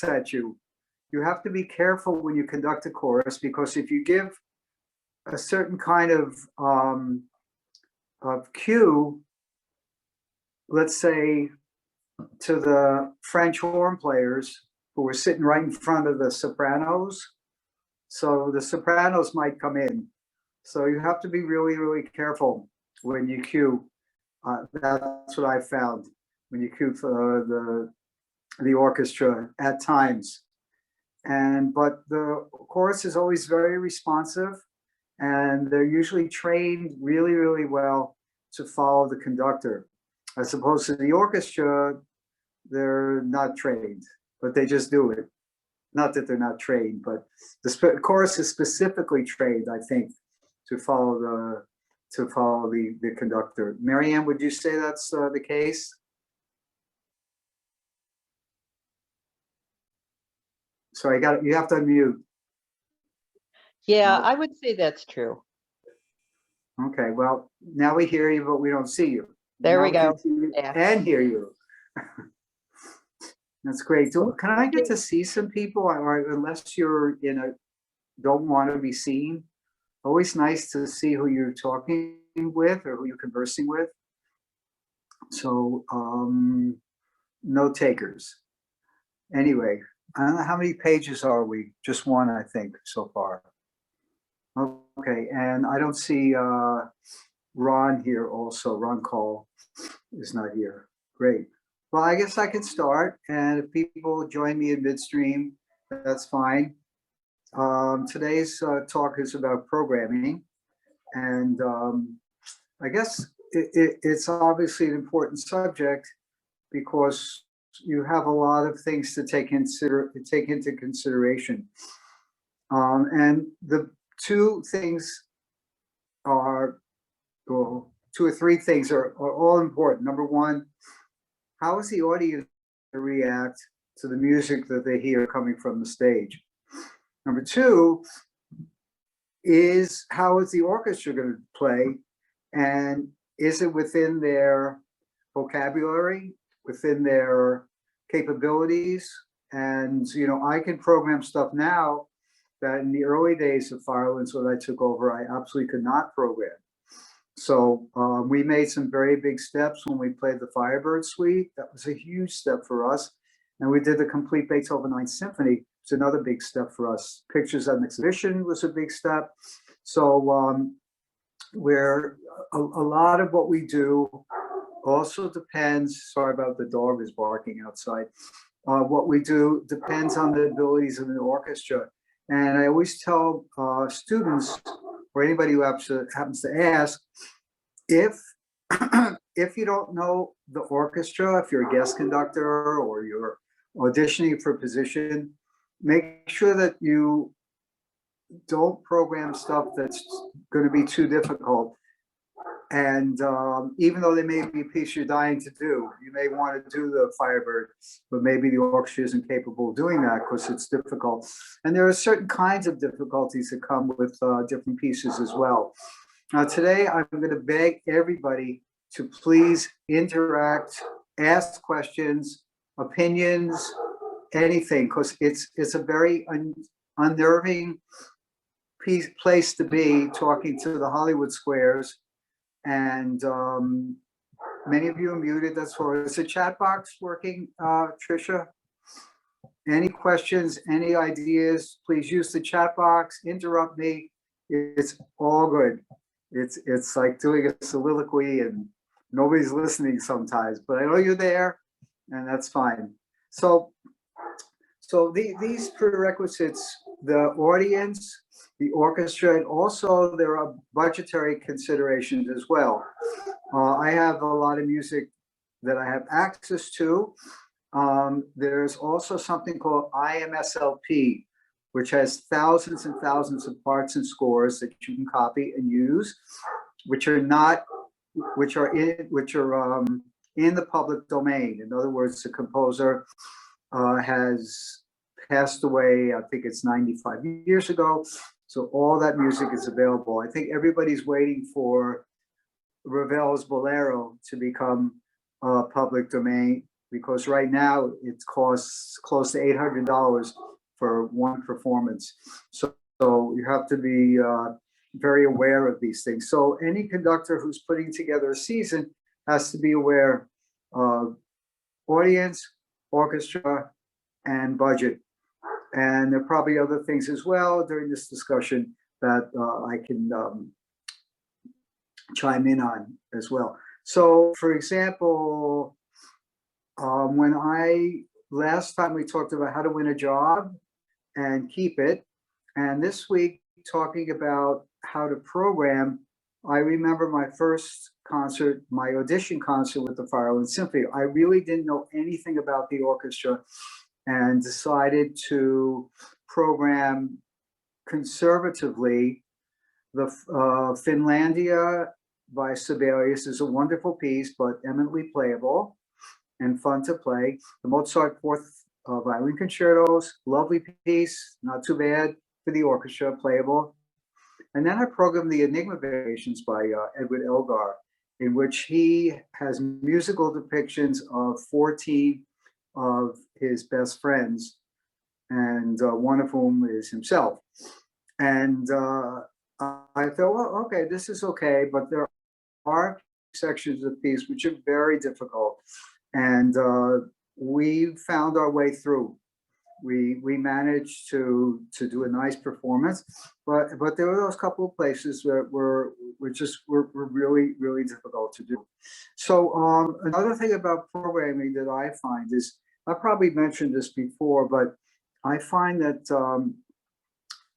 at you. You have to be careful when you conduct a chorus, because if you give a certain kind of cue, let's say to the French horn players who were sitting right in front of the sopranos, so the sopranos might come in. So you have to be really, really careful when you cue. That's what I found when you cue for the orchestra at times. But the chorus is always very responsive, and they're usually trained really, really well to follow the conductor. As opposed to the orchestra, they're not trained, but they just do it. Not that they're not trained, but the chorus is specifically trained, I think, to follow the conductor. Marianne, would you say that's the case? So you have to unmute. Yeah, I would say that's true. Okay, well, now we hear you, but we don't see you. There now we go. Yeah. And hear you. That's great. So can I get to see some people, or unless you're don't want to be seen? Always nice to see who you're talking with or who you're conversing with. So no takers. Anyway, I don't know how many pages are we? Just one, I think, so far. Okay, and I don't see Ron here also. Ron Cole is not here. Great. Well, I guess I can start, and if people join me in midstream, that's fine. Today's talk is about programming, and I guess it's obviously an important subject because you have a lot of things to take into consideration, and the two or three things are all important. Number one, how is the audience to react to the music that they hear coming from the stage? Number two is, how is the orchestra going to play, and is it within their vocabulary, within their capabilities? And I can program stuff now that in the early days of Firelands, when I took over, I absolutely could not program. So we made some very big steps when we played the Firebird Suite. That was a huge step for us. And we did the complete Beethoven Ninth Symphony. It's another big step for us. Pictures at an exhibition was a big step. So where a lot of what we do also depends, sorry about the dog is barking outside. What we do depends on the abilities of the orchestra. And I always tell students, or anybody who happens to ask, if you don't know the orchestra, if you're a guest conductor or you're auditioning for a position, make sure that you don't program stuff that's going to be too difficult. And even though they may be a piece you're dying to do, you may want to do the Firebird, but maybe the orchestra isn't capable of doing that because it's difficult. And there are certain kinds of difficulties that come with different pieces as well. Now, today, I'm going to beg everybody to please interact, ask questions, opinions, anything, because it's a very unnerving place to be, talking to the Hollywood squares. And many of you are muted. That's why. Is the chat box working, Tricia? Any questions, any ideas, please use the chat box, interrupt me. It's all good. It's like doing a soliloquy and nobody's listening sometimes, but I know you're there, and that's fine. So these prerequisites, the audience, the orchestra, and also there are budgetary considerations as well. I have a lot of music that I have access to. There's also something called IMSLP, which has thousands and thousands of parts and scores that you can copy and use, which are in the public domain. In other words, the composer has passed away, I think it's 95 years ago. So all that music is available. I think everybody's waiting for Ravel's Bolero to become public domain. because right now it costs close to $800 for one performance. So you have to be very aware of these things. So any conductor who's putting together a season has to be aware of audience, orchestra, and budget. And there are probably other things as well during this discussion that I can chime in on as well. So, for example, when last time we talked about how to win a job and keep it, and this week talking about how to program, I remember my first concert, my audition concert with the Violin Symphony. I really didn't know anything about the orchestra and decided to program conservatively. The Finlandia by Sibelius is a wonderful piece, but eminently playable and fun to play. The Mozart Fourth Violin Concertos, lovely piece, not too bad for the orchestra, playable. And then I programmed the Enigma Variations by Edward Elgar, in which he has musical depictions of 14 of his best friends, and one of whom is himself. And I thought, well, okay, this is okay, but there are sections of the piece which are very difficult. And we found our way through. We managed to do a nice performance, but there were those couple of places that were really, really difficult to do. So another thing about programming that I find is, I probably mentioned this before, but I find that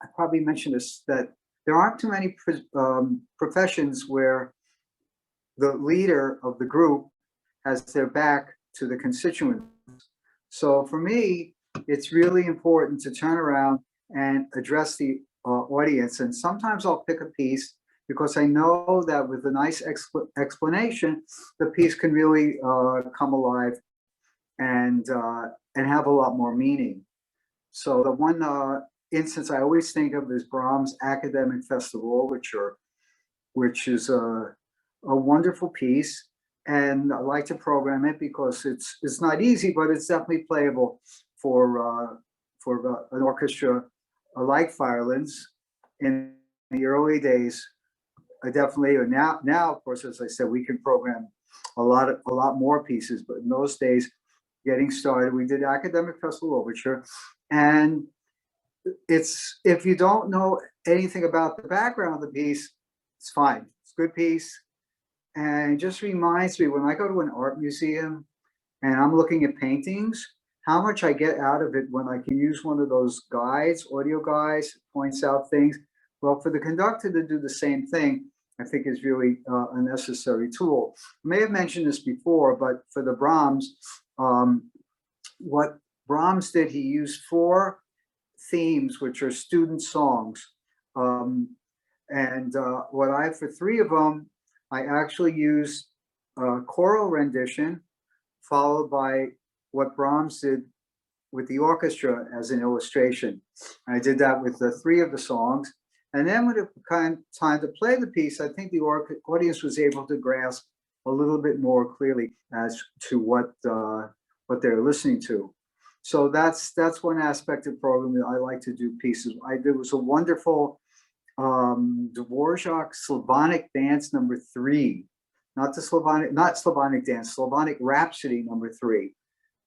I probably mentioned this, that there aren't too many professions where the leader of the group has their back to the constituents. So for me, it's really important to turn around and address the audience. And sometimes I'll pick a piece because I know that with a nice explanation, the piece can really come alive and have a lot more meaning. So the one instance I always think of is Brahms' Academic Festival Overture, which is a wonderful piece. And I like to program it because it's not easy, but it's definitely playable for an orchestra like violins. In the early days, I definitely, now of course, as I said, we can program a lot more pieces, but in those days, getting started, we did Academic Festival Overture. And it's, if you don't know anything about the background of the piece, it's fine. It's a good piece. And it just reminds me, when I go to an art museum and I'm looking at paintings, how much I get out of it when I can use one of those guides, audio guides, points out things. Well, for the conductor to do the same thing, I think is really a necessary tool. I may have mentioned this before, but for the Brahms, what Brahms did, he used 4 themes, which are student songs. For 3 of them, I actually used a choral rendition, followed by what Brahms did with the orchestra as an illustration. I did that with the 3 of the songs. And then when it came time to play the piece, I think the audience was able to grasp a little bit more clearly as to what they're listening to. So that's one aspect of programming. I like to do pieces. There was a wonderful Dvorak Slavonic Dance number 3, not Slavonic Dance, Slavonic Rhapsody number 3.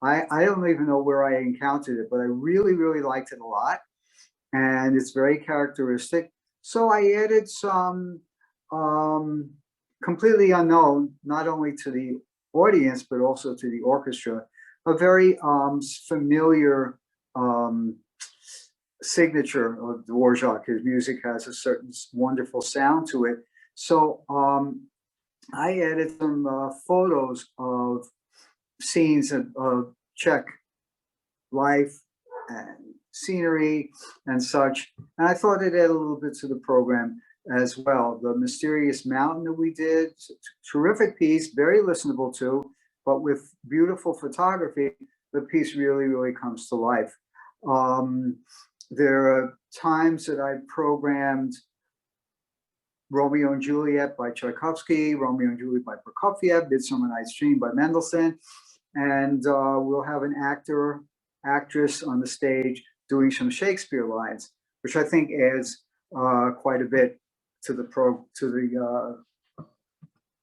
I don't even know where I encountered it, but I really, really liked it a lot. And it's very characteristic. So I added some completely unknown, not only to the audience, but also to the orchestra, a very familiar signature of Dvorak. His music has a certain wonderful sound to it. So I added some photos of scenes of Czech life and scenery and such. And I thought it added a little bit to the program as well. The Mysterious Mountain that we did, terrific piece, very listenable to, but with beautiful photography, the piece really, really comes to life. There are times that I programmed Romeo and Juliet by Tchaikovsky, Romeo and Juliet by Prokofiev, Midsummer Night's Dream by Mendelssohn. and we'll have an actor, actress on the stage doing some Shakespeare lines, which I think adds quite a bit to the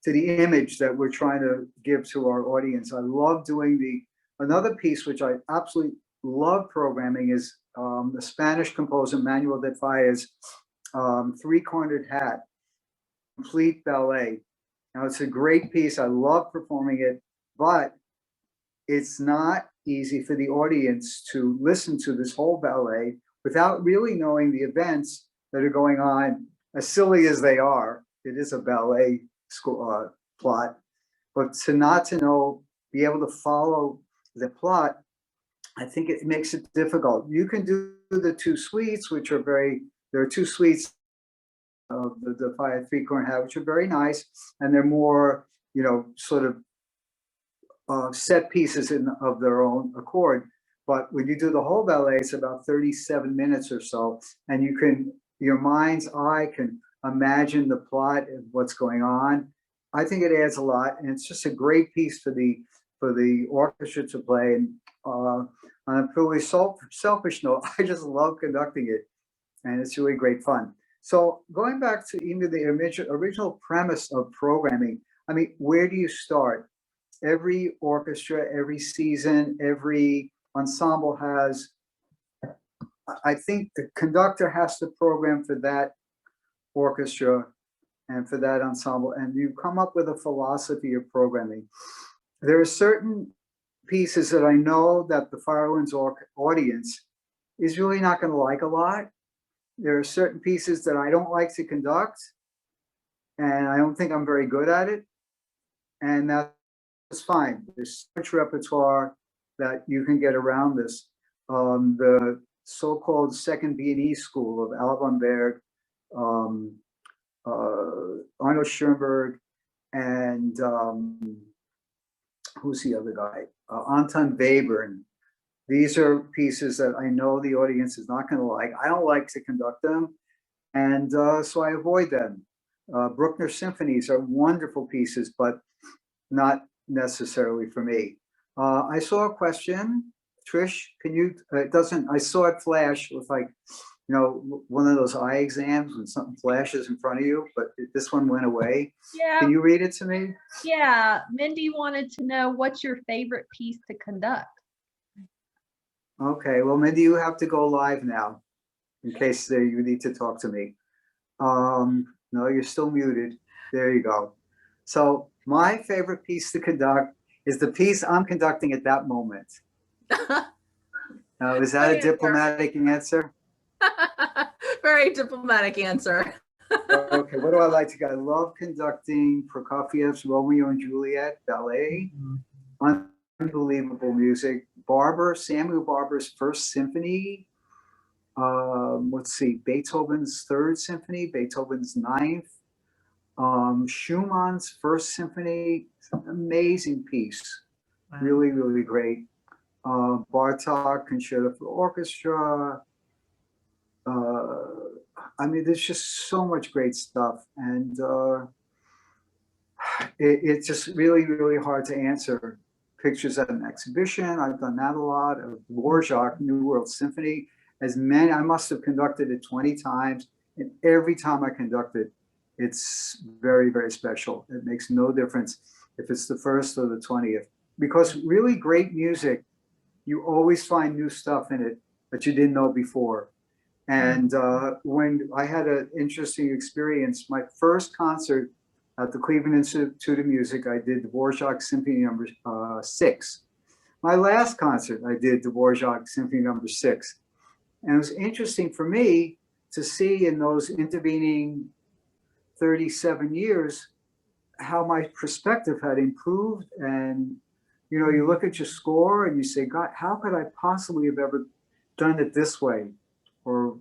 to the image that we're trying to give to our audience. I love doing another piece which I absolutely love programming is the Spanish composer Manuel de Falla's Three-Cornered Hat, complete ballet. Now it's a great piece. I love performing it, but it's not easy for the audience to listen to this whole ballet without really knowing the events that are going on. As silly as they are, it is a ballet plot, but not to know, be able to follow the plot, I think it makes it difficult. You can do the two suites, which are there are two suites of the Three-Cornered Hat, which are very nice, and they're more, sort of set pieces of their own accord. But when you do the whole ballet, it's about 37 minutes or so, and your mind's eye can imagine the plot and what's going on. I think it adds a lot, and it's just a great piece for the orchestra to play. And on a purely selfish note, I just love conducting it, and it's really great fun. So going back to even the original premise of programming, I mean, where do you start? Every orchestra, every season, every ensemble has, I think the conductor has to program for that orchestra and for that ensemble, and you come up with a philosophy of programming. There are certain pieces that I know that the Firelands audience is really not going to like a lot. There are certain pieces that I don't like to conduct, and I don't think I'm very good at it, and that's fine. There's so much repertoire that you can get around this. The so-called second Viennese school of Alban Berg, Arnold Schoenberg, and who's the other guy? Anton Webern. These are pieces that I know the audience is not going to like. I don't like to conduct them, and so I avoid them. Bruckner symphonies are wonderful pieces, but not necessarily for me. I saw a question. Trish, can you, I saw it flash with one of those eye exams when something flashes in front of you, but this one went away. Yeah. Can you read it to me? Yeah. Mindy wanted to know, what's your favorite piece to conduct? Okay, well, Mindy, you have to go live now in case you need to talk to me. No, you're still muted. There you go. So my favorite piece to conduct is the piece I'm conducting at that moment. Is that a diplomatic answer? Very diplomatic answer. Okay, what do I like to? I love conducting Prokofiev's Romeo and Juliet ballet. Unbelievable music. Samuel Barber's First Symphony. Let's see, Beethoven's Third Symphony, Beethoven's Ninth. Schumann's First Symphony, amazing piece. Wow. Really, really great. Bartok, Concerto for Orchestra. I mean, there's just so much great stuff, and it's just really, really hard to answer. Pictures at an exhibition, I've done that a lot. Of Dvorak, New World Symphony, I must have conducted it 20 times, and every time I conduct it, it's very, very special. It makes no difference if it's the first or the 20th, because really great music, you always find new stuff in it that you didn't know before. And when I had an interesting experience, my first concert at the Cleveland Institute of Music, I did Dvorak Symphony Number 6. My last concert, I did Dvorak Symphony Number 6. And it was interesting for me to see in those intervening 37 years how my perspective had improved. And you look at your score and you say, God, how could I possibly have ever done it this way? Or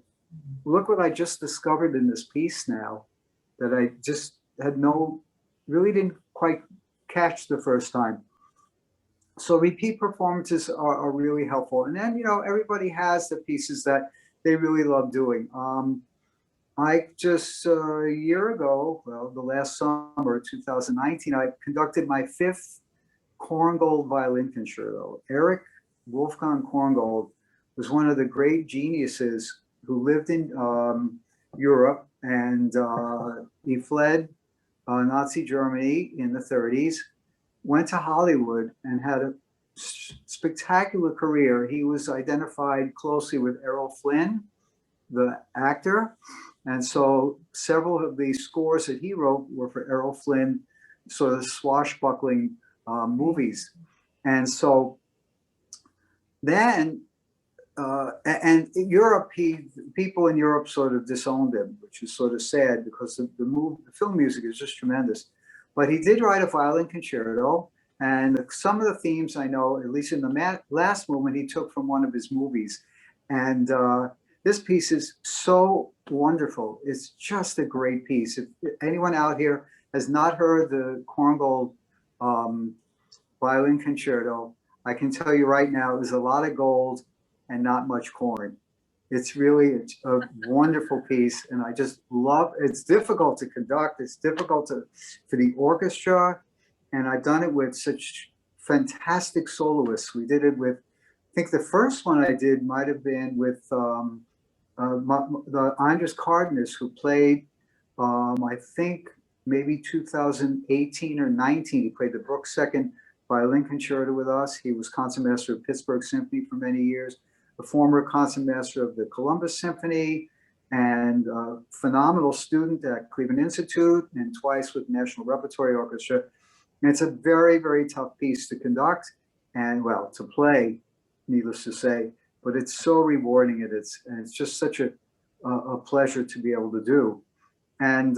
look what I just discovered in this piece now that I just really didn't quite catch the first time. So repeat performances are really helpful. And then, everybody has the pieces that they really love doing. I just a year ago, the last summer, 2019, I conducted my 5th Korngold Violin Concerto. Eric Wolfgang Korngold was one of the great geniuses who lived in Europe, and he fled Nazi Germany in the 30s, went to Hollywood, and had a spectacular career. He was identified closely with Errol Flynn, the actor, and so several of the scores that he wrote were for Errol Flynn, sort of swashbuckling movies. And so then, and in Europe, people in Europe sort of disowned him, which is sort of sad because the film music is just tremendous. But he did write a violin concerto, and some of the themes I know, at least in the last movement, he took from one of his movies. And this piece is so wonderful. It's just a great piece. If anyone out here has not heard the Korngold Violin Concerto, I can tell you right now, there's a lot of gold and not much corn. It's really a wonderful piece, and I just love. It's difficult to conduct. It's difficult for the orchestra, and I've done it with such fantastic soloists. We did it with, I think the first one I did might have been with the Andres Cardenas, who played, I think maybe 2018 or 19. He played the Brooks Second Violin Concerto with us. He was concertmaster of Pittsburgh Symphony for many years, a former concertmaster of the Columbus Symphony, and a phenomenal student at Cleveland Institute, and twice with National Repertory Orchestra. And it's a very, very tough piece to conduct and, well, to play, needless to say, but it's so rewarding. And it's just such a pleasure to be able to do. And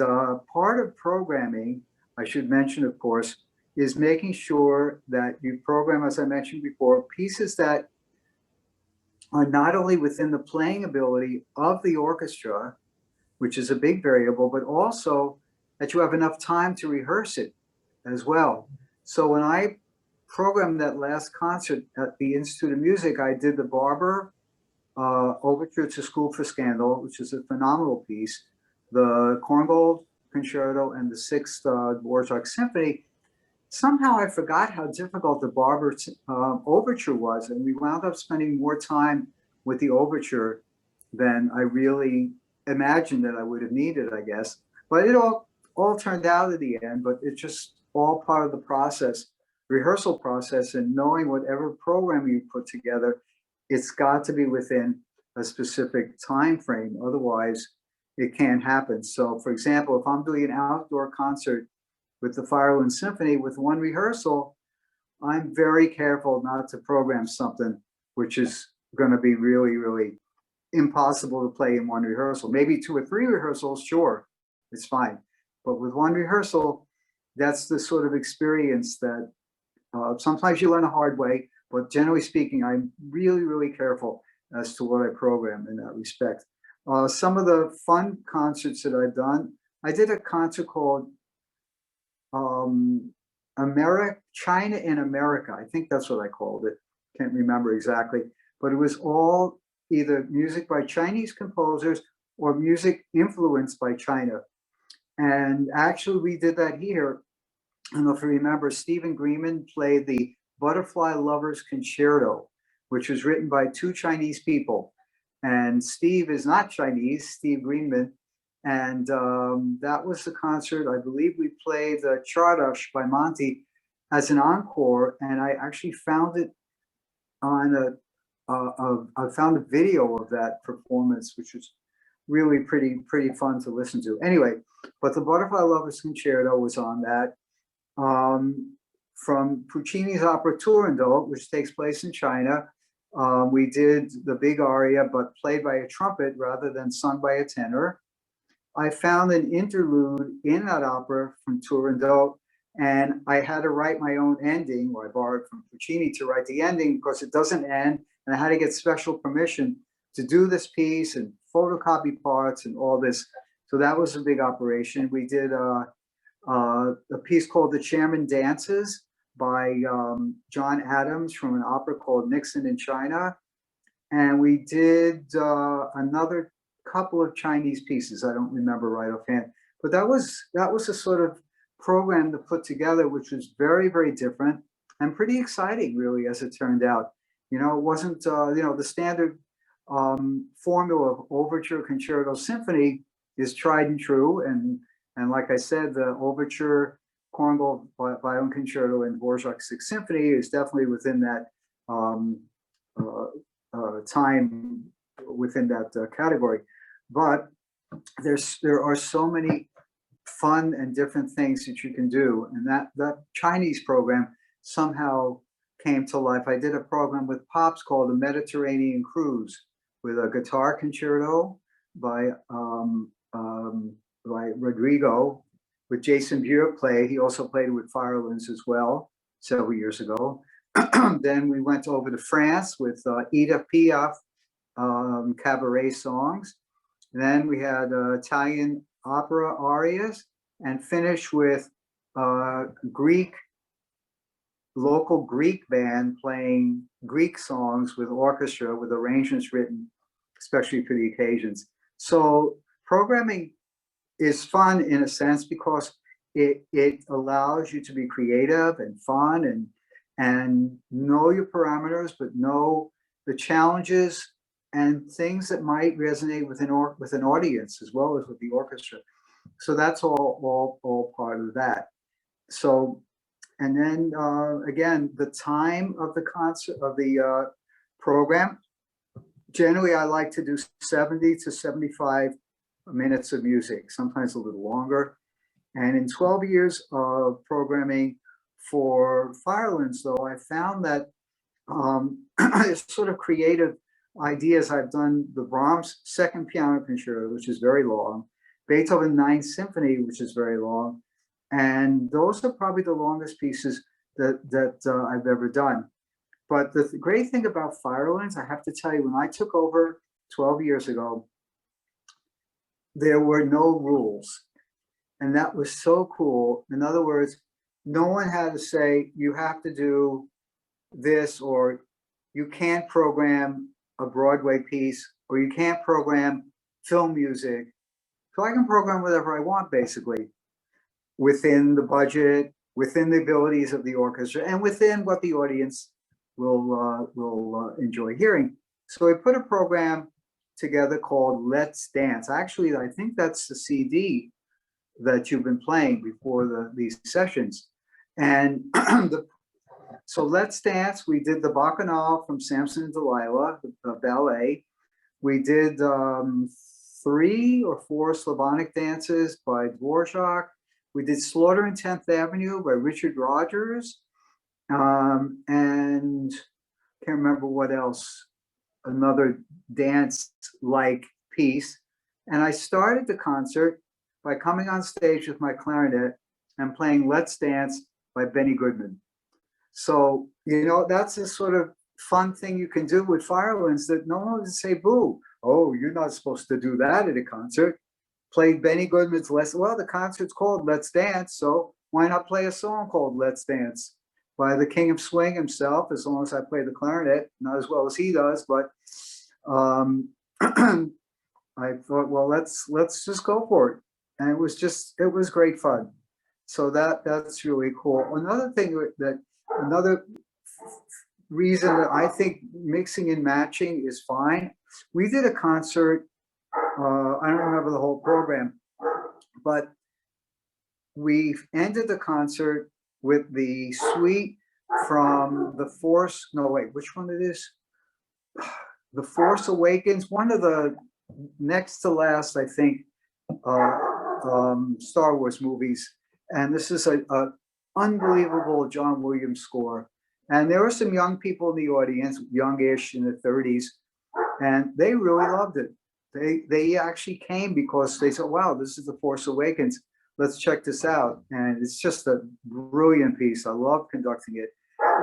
part of programming, I should mention, of course, is making sure that you program, as I mentioned before, pieces that are not only within the playing ability of the orchestra, which is a big variable, but also that you have enough time to rehearse it as well. So when I programmed that last concert at the Institute of Music, I did the Barber Overture to School for Scandal, which is a phenomenal piece, the Korngold Concerto, and the Sixth Bartok Symphony. Somehow I forgot how difficult the Barber Overture was, and we wound up spending more time with the Overture than I really imagined that I would have needed, I guess. But it all turned out at the end, but it's just all part of the process, rehearsal process, and knowing whatever program you put together, it's got to be within a specific time frame. Otherwise, it can't happen. So, for example, if I'm doing an outdoor concert with the Violin Symphony with one rehearsal, I'm very careful not to program something which is going to be really, really impossible to play in one rehearsal. Maybe 2 or 3 rehearsals, sure, it's fine. But with one rehearsal, that's the sort of experience that sometimes you learn the hard way, but generally speaking, I'm really, really careful as to what I program in that respect. Some of the fun concerts that I've done, I did a concert called China in America. I think that's what I called it. Can't remember exactly, but it was all either music by Chinese composers or music influenced by China. And actually we did that here. I don't know if you remember, Stephen Greenman played the Butterfly Lovers Concerto, which was written by 2 Chinese people. And Steve is not Chinese, Steve Greenman. And that was the concert. I believe we played the Chardash by Monty as an encore. And I actually found it on I found a video of that performance, which was really pretty fun to listen to. Anyway, but the Butterfly Lovers Concerto was on that. From Puccini's opera Turandot, which takes place in China, we did the big aria, but played by a trumpet rather than sung by a tenor. I found an interlude in that opera from Turandot, and I had to write my own ending, or I borrowed from Puccini to write the ending because it doesn't end, and I had to get special permission to do this piece and photocopy parts and all this. So that was a big operation. We did a piece called The Chairman Dances by John Adams from an opera called Nixon in China. And we did another couple of Chinese pieces. I don't remember right offhand, but that was a sort of program to put together, which was very, very different. and pretty exciting, really, as it turned out. You know, it wasn't, you know, the standard formula of overture, concerto, symphony is tried and true. And like I said, the overture, corngold, violin concerto, and Dvorak's Sixth Symphony is definitely within that time, within that category. But there are so many fun and different things that you can do, and that Chinese program somehow came to life. I did a program with Pops called the Mediterranean Cruise, with a guitar concerto by Rodrigo, with Jason Buick play. He also played with Firelins as well several years ago. Then we went over to France with Edith Piaf cabaret songs. Then we had Italian opera arias, and finished with local Greek band playing Greek songs with orchestra, with arrangements written especially for the occasions. So programming is fun in a sense because it allows you to be creative and fun and know your parameters, but know the challenges and things that might resonate with an audience as well as with the orchestra. So that's all part of that. So, and then again, the time of the concert, of the program, generally I like to do 70 to 75 minutes of music, sometimes a little longer. And in 12 years of programming for Firelins, though, I found that it's sort of creative ideas. I've done the Brahms Second Piano Concerto, which is very long, Beethoven Ninth Symphony, which is very long, and those are probably the longest pieces that I've ever done. But the great thing about Firelins, I have to tell you, when I took over 12 years ago, there were no rules, and that was so cool. In other words, no one had to say you have to do this, or you can't program a Broadway piece, or you can't program film music. So I can program whatever I want, basically, within the budget, within the abilities of the orchestra, and within what the audience will enjoy hearing. So we put a program together called Let's Dance. Actually, I think that's the CD that you've been playing before these sessions. And so Let's Dance, we did the Bacchanal from Samson and Delilah, the ballet. We did 3 or 4 Slavonic dances by Dvorak. We did Slaughter in 10th Avenue by Richard Rodgers. And can't remember what else, another dance-like piece. And I started the concert by coming on stage with my clarinet and playing Let's Dance by Benny Goodman. So, you know, that's a sort of fun thing you can do with Firelins that no one would say, boo, oh, you're not supposed to do that at a concert. Play Benny Goodman's well, the concert's called Let's Dance, so why not play a song called Let's Dance by the King of Swing himself, as long as I play the clarinet, not as well as he does, but I thought, well, let's just go for it. And it was great fun. So that's really cool. Another reason that I think mixing and matching is fine. We did a concert, I don't remember the whole program, but we ended the concert with the suite from the Force, no wait, which one it is? The Force Awakens, one of the next to last, I think, Star Wars movies. And this is a unbelievable John Williams score. And there were some young people in the audience, youngish in the 30s, and they really loved it. They actually came because they said, wow, this is the Force Awakens. Let's check this out. And it's just a brilliant piece. I love conducting it.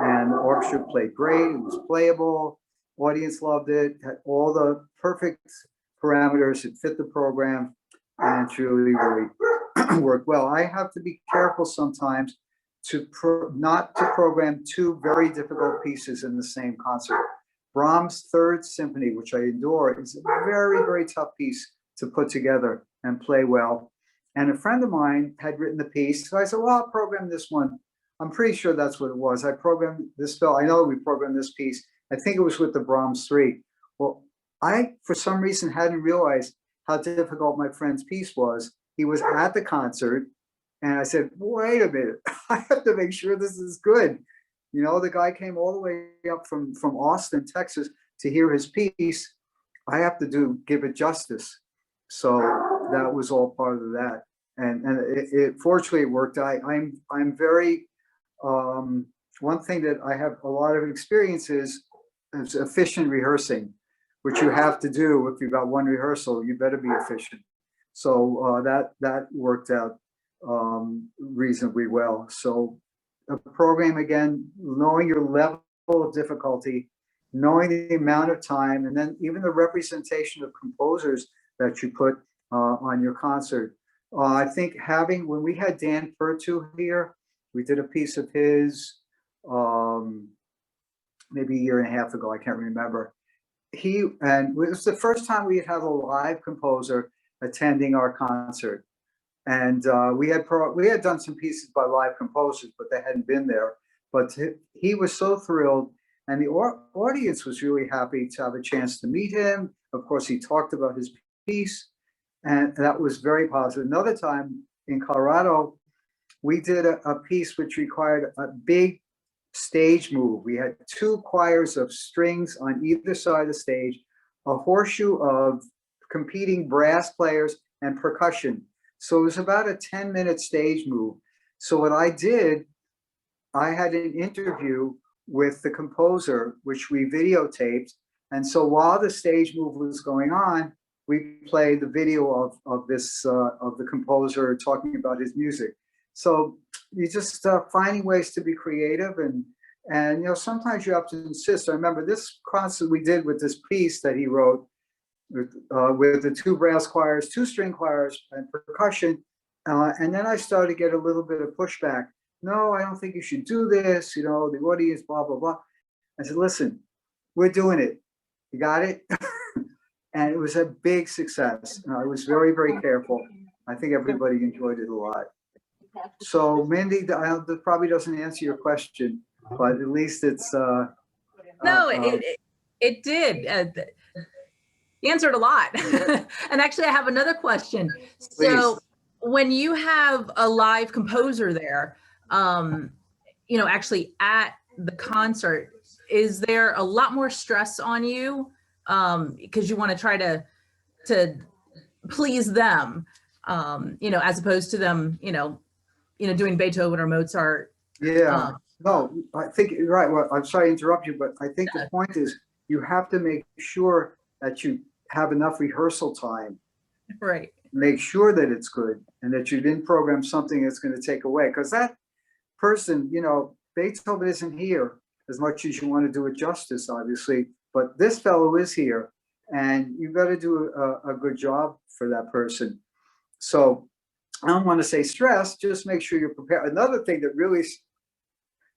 And the orchestra played great. It was playable. Audience loved it. Had all the perfect parameters. It fit the program. And it really worked well. I have to be careful sometimes not to program 2 very difficult pieces in the same concert. Brahms' Third Symphony, which I adore, is a very, very tough piece to put together and play well. And a friend of mine had written the piece, so I said, well, I'll program this one I'm pretty sure that's what it was. I programmed this film. I know we programmed this piece. I think it was with the Brahms 3. Well, I, for some reason, hadn't realized how difficult my friend's piece was. He was at the concert, and I said, wait a minute, I have to make sure this is good. You know, the guy came all the way up from Austin, Texas, to hear his piece. I have to give it justice. So that was all part of that. And it fortunately it worked. I'm very, one thing that I have a lot of experience is efficient rehearsing, which you have to do. If you've got one rehearsal, you better be efficient. So that worked out reasonably well. So a program, again, knowing your level of difficulty, knowing the amount of time, and then even the representation of composers that you put on your concert. I think when we had Dan Furtu here, we did a piece of his maybe a year and a half ago, I can't remember. And it was the first time we had had a live composer attending our concert. And we had done some pieces by live composers, but they hadn't been there. But he was so thrilled, and the audience was really happy to have a chance to meet him. Of course, he talked about his piece, and that was very positive. Another time in Colorado, we did a piece which required a big stage move. We had 2 choirs of strings on either side of the stage, a horseshoe of competing brass players and percussion. So it was about a 10-minute stage move. So what I did, I had an interview with the composer, which we videotaped. And so while the stage move was going on, we played the video of the composer talking about his music. So you just finding ways to be creative, and you know, sometimes you have to insist. I remember this concert we did with this piece that he wrote with the 2 brass choirs, 2 string choirs, and percussion. And then I started to get a little bit of pushback. No, I don't think you should do this. You know, the audience, blah, blah, blah. I said, listen, we're doing it. You got it? And it was a big success. I was very, very careful. I think everybody enjoyed it a lot. So Mindy, that probably doesn't answer your question, but at least it's. No, it did. You answered a lot. And actually, I have another question. Please. So when you have a live composer there, you know, actually at the concert, is there a lot more stress on you because you want to try to please them, you know, as opposed to them, you know, doing Beethoven or Mozart? Yeah, no, I think you're right. Well, I'm sorry to interrupt you, but I think the point is you have to make sure that you have enough rehearsal time. Right. Make sure that it's good and that you didn't program something that's going to take away. Because that person, you know, Beethoven isn't here as much as you want to do it justice, obviously. But this fellow is here, and you've got to do a good job for that person. So I don't want to say stress, just make sure you're prepared. Another thing that really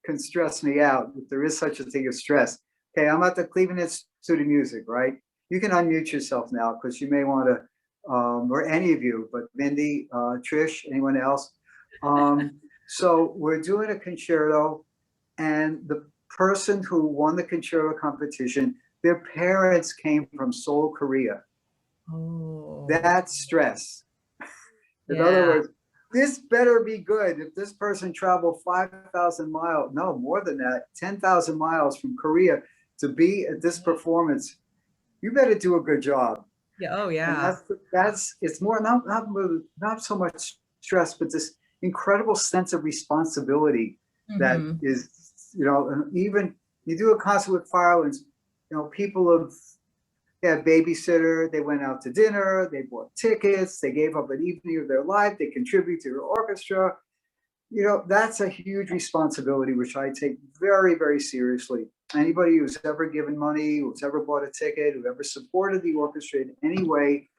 can stress me out, if there is such a thing as stress. Okay, I'm at the Cleveland Institute of Music, right? You can unmute yourself now because you may want to, or any of you, but Mindy, Trish, anyone else? So we're doing a concerto, and the person who won the concerto competition, their parents came from Seoul, Korea. Oh. That's stress. In Yeah. other words, this better be good. If this person traveled 5,000 miles, no, more than that, 10,000 miles from Korea to be at this performance, you better do a good job. Yeah. Oh, yeah. And that's it's more not so much stress, but this incredible sense of responsibility that is, you know, and even you do a concert with violins, you know, they had a babysitter, they went out to dinner, they bought tickets, they gave up an evening of their life, they contribute to your orchestra. You know, that's a huge responsibility, which I take very, very seriously. Anybody who's ever given money, who's ever bought a ticket, who ever supported the orchestra in any way,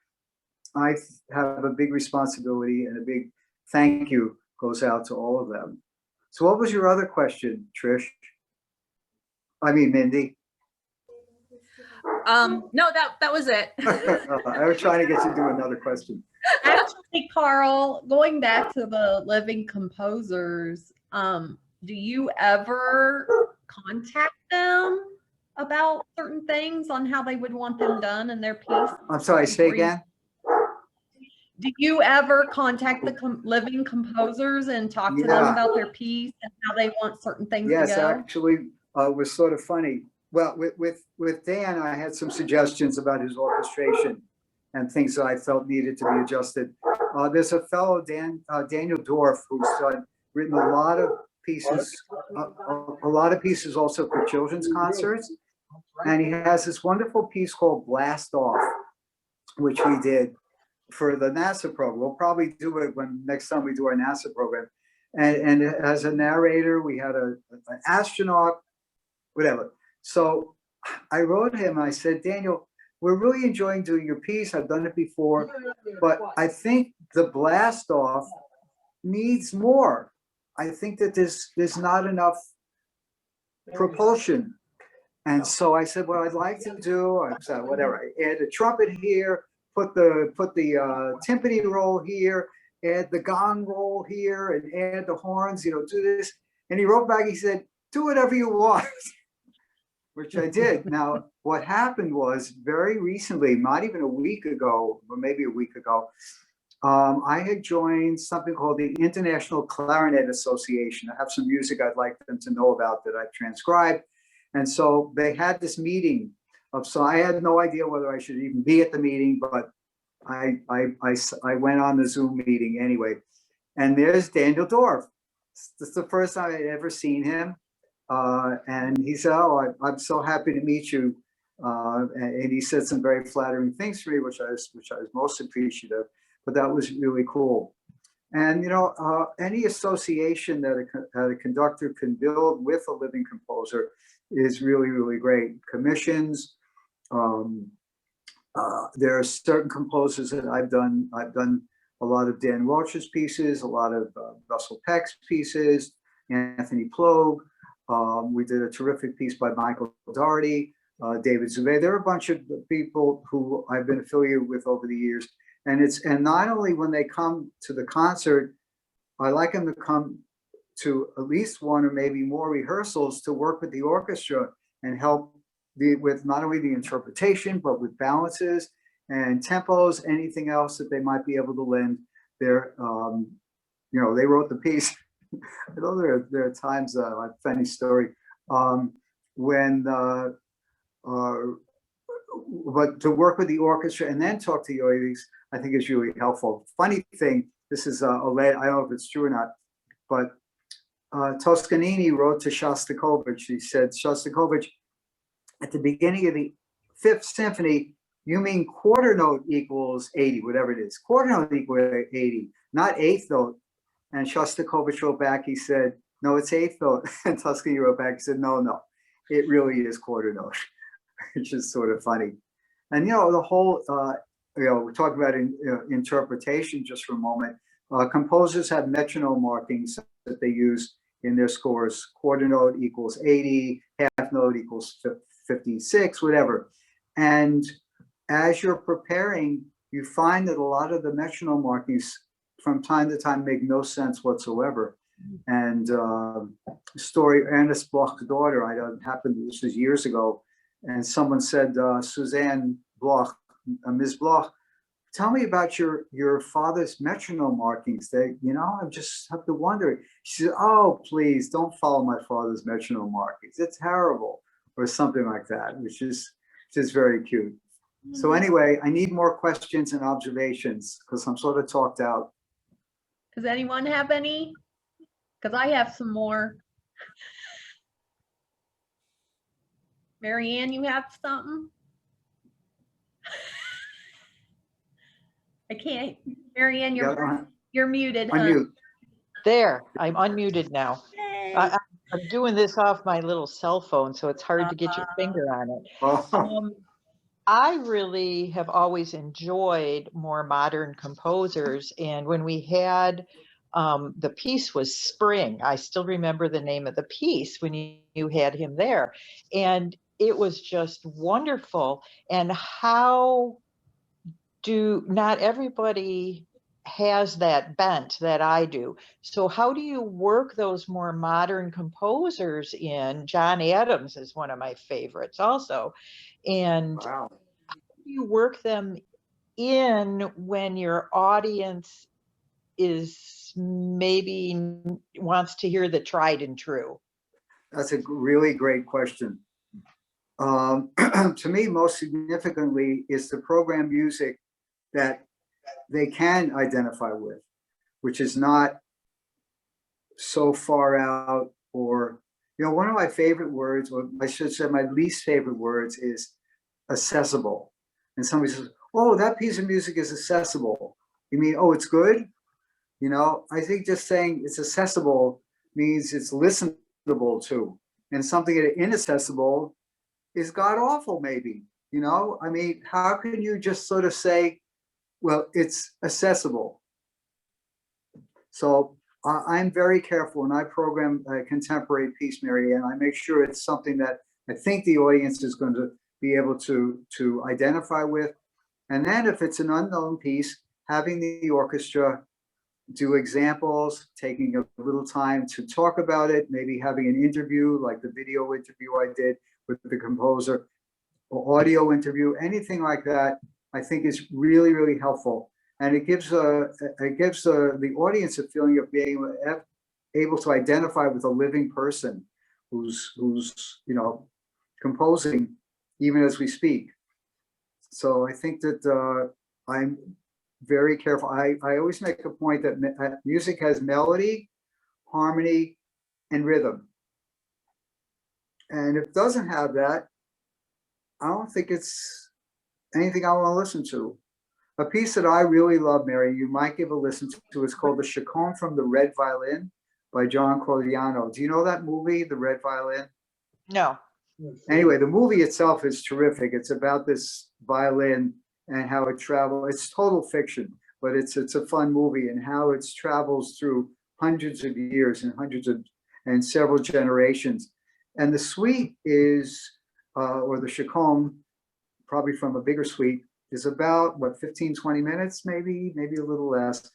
I have a big responsibility, and a big thank you goes out to all of them. So what was your other question, Trish? I mean, Mindy. No, that was it. I was trying to get you to do another question. Actually, Carl, going back to the living composers, do you ever contact them about certain things on how they would want them done in their piece? I'm sorry, say before you- again? Do you ever contact the living composers and talk to them Yeah. about their piece and how they want certain things Yes, to go? actually, it was sort of funny. Well, with Dan, I had some suggestions about his orchestration and things that I felt needed to be adjusted. There's a fellow, Daniel Dorff, who's written a lot of pieces, a lot of pieces also for children's concerts. And he has this wonderful piece called Blast Off, which we did for the NASA program. We'll probably do it when next time we do our NASA program. And as a narrator, we had an astronaut, whatever. So I wrote him, I said, Daniel, we're really enjoying doing your piece. I've done it before, but I think the blast off needs more. I think that there's not enough propulsion. And so I said, what I'd like to do, I said, whatever, I add a trumpet here, put the timpani roll here, add the gong roll here, and add the horns, do this. And he wrote back, he said, do whatever you want, which I did. Now, what happened was very recently, not even a week ago, or maybe a week ago, I had joined something called the International Clarinet Association. I have some music I'd like them to know about that I've transcribed. And so they had this meeting so I had no idea whether I should even be at the meeting, but I went on the Zoom meeting anyway. And there's Daniel Dorff. This is the first time I'd ever seen him. And he said, oh, I'm so happy to meet you. And he said some very flattering things to me, which I was most appreciative, but that was really cool. And, any association that a conductor can build with a living composer is really, really great. Commissions. There are certain composers that I've done a lot of Dan Welch's pieces, a lot of Russell Peck's pieces, Anthony Plogue. We did a terrific piece by Michael Doherty, David Zouvet. There are a bunch of people who I've been affiliated with over the years. And not only when they come to the concert, I like them to come to at least one or maybe more rehearsals to work with the orchestra and help with not only the interpretation, but with balances and tempos, anything else that they might be able to lend. They wrote the piece. I know there are times, a funny story, but to work with the orchestra and then talk to the audience, I think is really helpful. Funny thing, this is I don't know if it's true or not, but Toscanini wrote to Shostakovich. He said, Shostakovich, at the beginning of the Fifth Symphony, you mean quarter note equals 80, whatever it is. Quarter note equals 80, not eighth note. And Shostakovich wrote back, he said, no, it's eighth note. And Toscanini wrote back, he said, no, it really is quarter note, which is sort of funny. And, the whole, we're talking about interpretation just for a moment. Composers have metronome markings that they use in their scores. Quarter note equals 80, half note equals 56, whatever. And as you're preparing, you find that a lot of the metronome markings from time to time make no sense whatsoever. And story, Ernest Bloch's daughter, this was years ago, and someone said, Suzanne Bloch, Ms. Bloch, tell me about your father's metronome markings. I just have to wonder. She said, oh, please don't follow my father's metronome markings. It's terrible, or something like that, which is very cute. Mm-hmm. So anyway, I need more questions and observations because I'm sort of talked out. Does anyone have any? Because I have some more. Marianne, you have something? I can't. Marianne, you're muted. Unmute. There, I'm unmuted now. I'm doing this off my little cell phone, so it's hard to get your finger on it. I really have always enjoyed more modern composers, and when we had the piece was Spring. I still remember the name of the piece when you had him there, and it was just wonderful. And how do not everybody has that bent that I do. So how do you work those more modern composers in? John Adams is one of my favorites also. And Wow. how do you work them in when your audience is maybe wants to hear the tried and true? That's a really great question. To me, most significantly is the program music that they can identify with, which is not so far out, or, one of my favorite words, or I should say my least favorite words, is accessible. And somebody says, oh, that piece of music is accessible. You mean, oh, it's good? I think just saying it's accessible means it's listenable to. And something that inaccessible is god awful, maybe. I mean, how can you just sort of say, well, it's accessible? So I'm very careful when I program a contemporary piece, Mary Ann. I make sure it's something that I think the audience is going to be able to identify with. And then if it's an unknown piece, having the orchestra do examples, taking a little time to talk about it, maybe having an interview like the video interview I did with the composer, or audio interview, anything like that, I think is really, really helpful. And it gives the audience a feeling of being able to identify with a living person who's composing even as we speak. So I think that I'm very careful. I always make a point that music has melody, harmony, and rhythm. And if it doesn't have that, I don't think it's anything I want to listen to. A piece that I really love, Mary, you might give a listen to, is called the Chacon from the Red Violin by John Corliano. Do you know that movie, The Red Violin? No. Anyway, the movie itself is terrific. It's about this violin and how it travels. It's total fiction, but it's a fun movie, and how it travels through hundreds of years and several generations. And the suite is, or the Chacon, probably from a bigger suite, is about 15, 20 minutes, maybe a little less.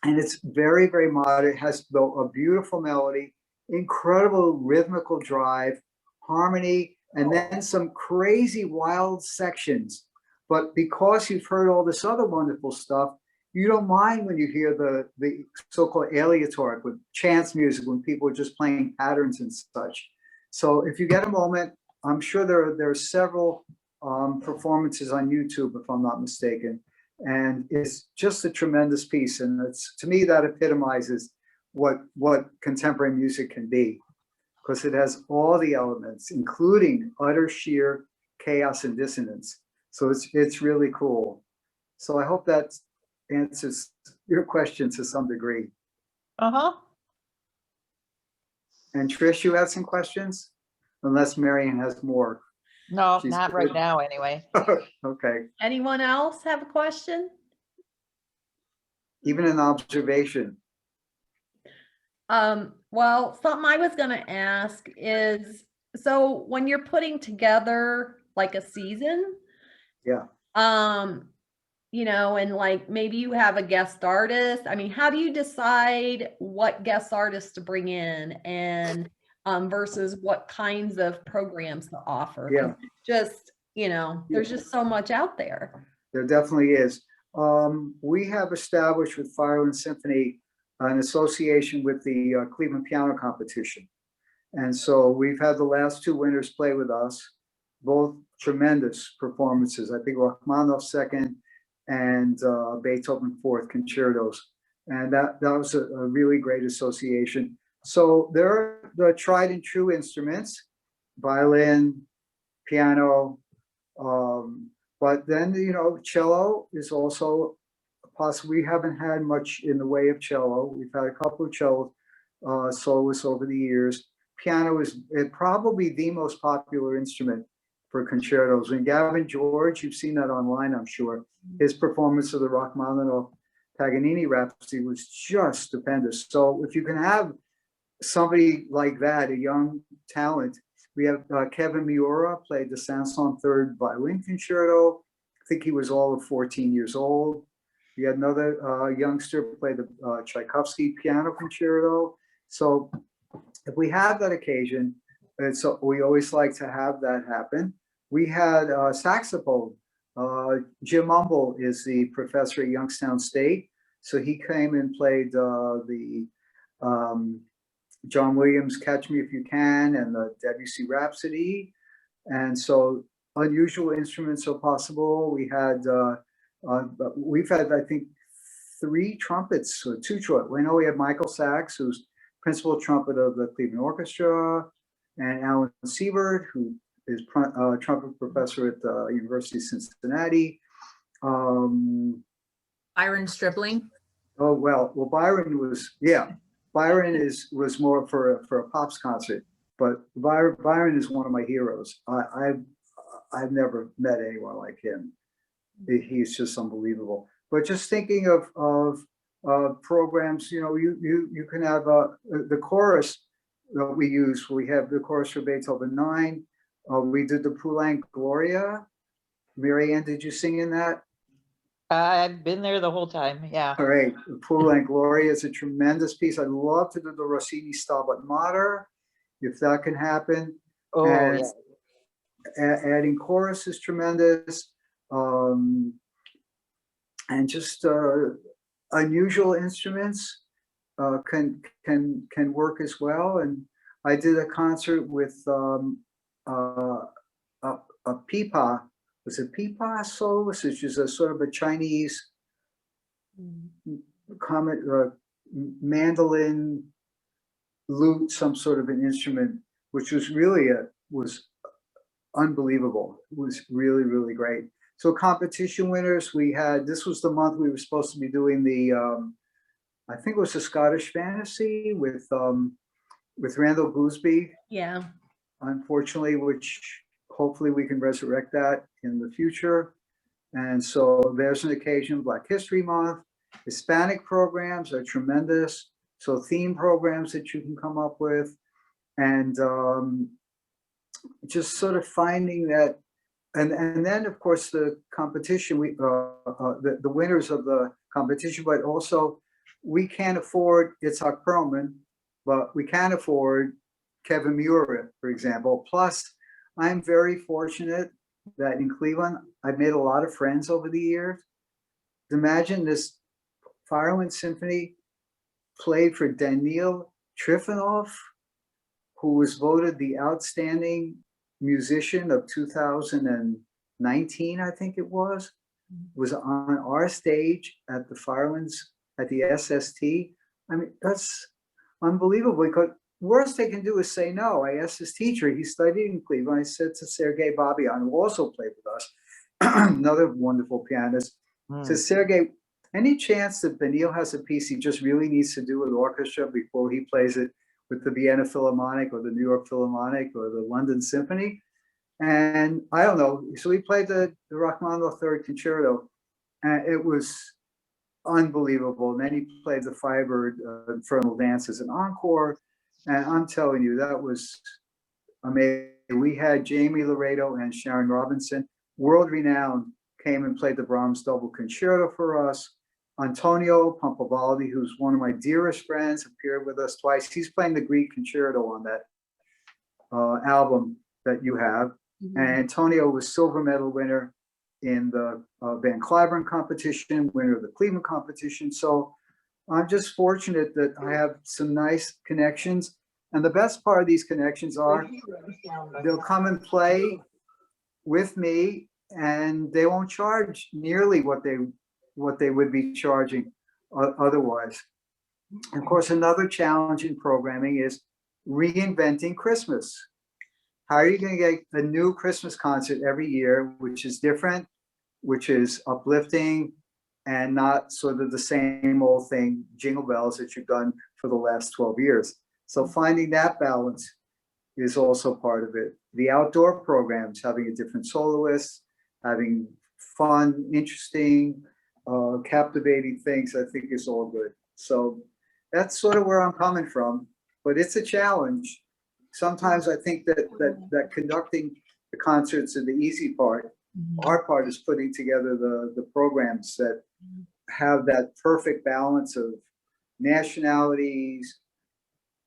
And it's very, very modern. It has a beautiful melody, incredible rhythmical drive, harmony, and then some crazy wild sections. But because you've heard all this other wonderful stuff, you don't mind when you hear the so-called aleatoric, with chance music, when people are just playing patterns and such. So if you get a moment, I'm sure there are several performances on YouTube, if I'm not mistaken. And it's just a tremendous piece. And it's, to me, that epitomizes what contemporary music can be, because it has all the elements, including utter sheer chaos and dissonance. So it's really cool. So I hope that answers your question to some degree. Uh-huh. And Trish, you have some questions? Unless Marian has more. No, She's not good. right now anyway. Okay. Anyone else have a question? Even an observation. Well, something I was going to ask is, so when you're putting together like a season, Yeah. And like maybe you have a guest artist. I mean, how do you decide what guest artists to bring in, and versus what kinds of programs to offer? Yeah. Just, there's just so much out there. There definitely is. We have established with Violin Symphony an association with the Cleveland Piano Competition. And so we've had the last two winners play with us, both tremendous performances. I think Rachmaninoff second and Beethoven fourth concertos. And that was a really great association. So there are the tried and true instruments, violin, piano, but then, cello is also possible. We haven't had much in the way of cello. We've had a couple of cello soloists over the years. Piano is probably the most popular instrument for concertos. And Gavin George, you've seen that online, I'm sure. His performance of the Rachmaninoff Paganini Rhapsody was just stupendous. So if you can have somebody like that, a young talent, we have Kevin Miura played the Saint-Saëns Third Violin Concerto. I think he was all of 14 years old. We had another youngster play the Tchaikovsky piano concerto. So if we have that occasion, and so we always like to have that happen. We had saxophone. Jim Mumble is the professor at Youngstown State. So he came and played the John Williams' Catch Me If You Can and the Debussy Rhapsody. And so unusual instruments are possible. We've had, I think, 3 trumpets or 2 trumpets. We know we had Michael Sachs, who's principal trumpet of the Cleveland Orchestra, and Alan Siebert, who is trumpet professor at the University of Cincinnati. Byron Stripling. Oh, well, Byron was, yeah. Byron was more for a pops concert, but Byron is one of my heroes. I've never met anyone like him. He's just unbelievable. But just thinking of programs, you know, you can have the chorus that we use. We have the chorus for Beethoven 9. We did the Poulenc Gloria. Mary Ann, did you sing in that? I've been there the whole time. Yeah. All right. Poulenc Gloria is a tremendous piece. I'd love to do the Rossini Stabat Mater, if that can happen. Oh, And yeah. adding chorus is tremendous. And just unusual instruments can work as well. And I did a concert with a pipa. Was it pipa soloist, which is a sort of a Chinese mandolin, lute, some sort of an instrument, which was really was unbelievable. It was really, really great. So competition winners, we had, this was the month we were supposed to be doing the, I think it was the Scottish Fantasy with Randall Gooseby. Yeah. Unfortunately, which hopefully we can resurrect that in the future. And so there's an occasion, Black History Month. Hispanic programs are tremendous. So theme programs that you can come up with. And just sort of finding that. And then, of course, the competition, the winners of the competition, but also we can't afford Itzhak Perlman, but we can afford Kevin Muir, for example. Plus, I'm very fortunate that in Cleveland, I've made a lot of friends over the years. Imagine this Firewind Symphony played for Daniil Trifonov, who was voted the outstanding musician of 2019, I think it was on our stage at the Firewinds at the SST. I mean, that's unbelievable, because worst they can do is say no. I asked his teacher, he studied in Cleveland. I said to Sergei Babian, who also played with us, another wonderful pianist, to Sergei, any chance that Daniil has a piece he just really needs to do with orchestra before he plays it with the Vienna Philharmonic or the New York Philharmonic or the London Symphony? And I don't know. So we played the Rachmaninoff Third Concerto, and it was unbelievable. And then he played the Firebird Infernal Dance as an encore. And I'm telling you, that was amazing. We had Jamie Laredo and Sharon Robinson, world renowned, came and played the Brahms Double Concerto for us. Antonio Pampavaldi, who's one of my dearest friends, appeared with us twice. He's playing the Greek Concerto on that album that you have. Mm-hmm. And Antonio was silver medal winner in the Van Cliburn competition, winner of the Cleveland competition. So I'm just fortunate that I have some nice connections. And the best part of these connections are they'll come and play with me, and they won't charge nearly what they would be charging otherwise. And of course, another challenge in programming is reinventing Christmas. How are you going to get a new Christmas concert every year, which is different, which is uplifting, and not sort of the same old thing, jingle bells, that you've done for the last 12 years. So finding that balance is also part of it. The outdoor programs, having a different soloist, having fun, interesting, captivating things, I think is all good. So that's sort of where I'm coming from, but it's a challenge. Sometimes I think that conducting the concerts is the easy part. Our part is putting together the programs that have that perfect balance of nationalities,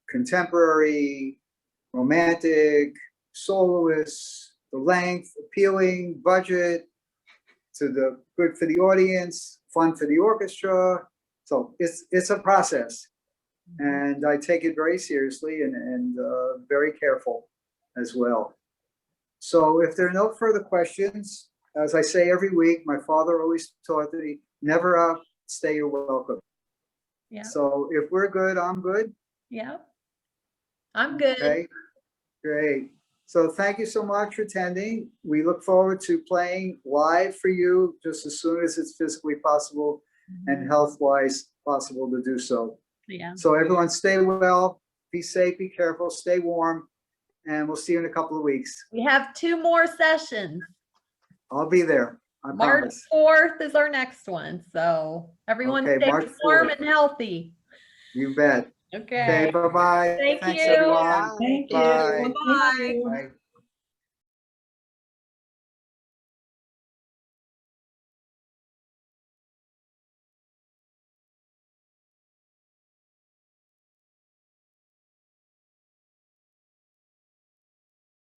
contemporary, romantic, soloists, the length, appealing, budget, to the good for the audience, fun for the orchestra. So it's a process, and I take it very seriously and very careful as well. So if there are no further questions, as I say every week, my father always taught that he never outstay your welcome. Yeah. So if we're good, I'm good. Yeah. I'm good. Okay, great. So thank you so much for attending. We look forward to playing live for you just as soon as it's physically possible and health-wise possible to do so. Yeah. So everyone stay well, be safe, be careful, stay warm, and we'll see you in a couple of weeks. We have 2 more sessions. I'll be there, I March promise. 4th is our next one. So everyone Okay, stay March warm 4th. and healthy. You bet. Okay. Okay, bye-bye. Thank Thanks, you. everyone. Thank Bye. you. Bye. Bye.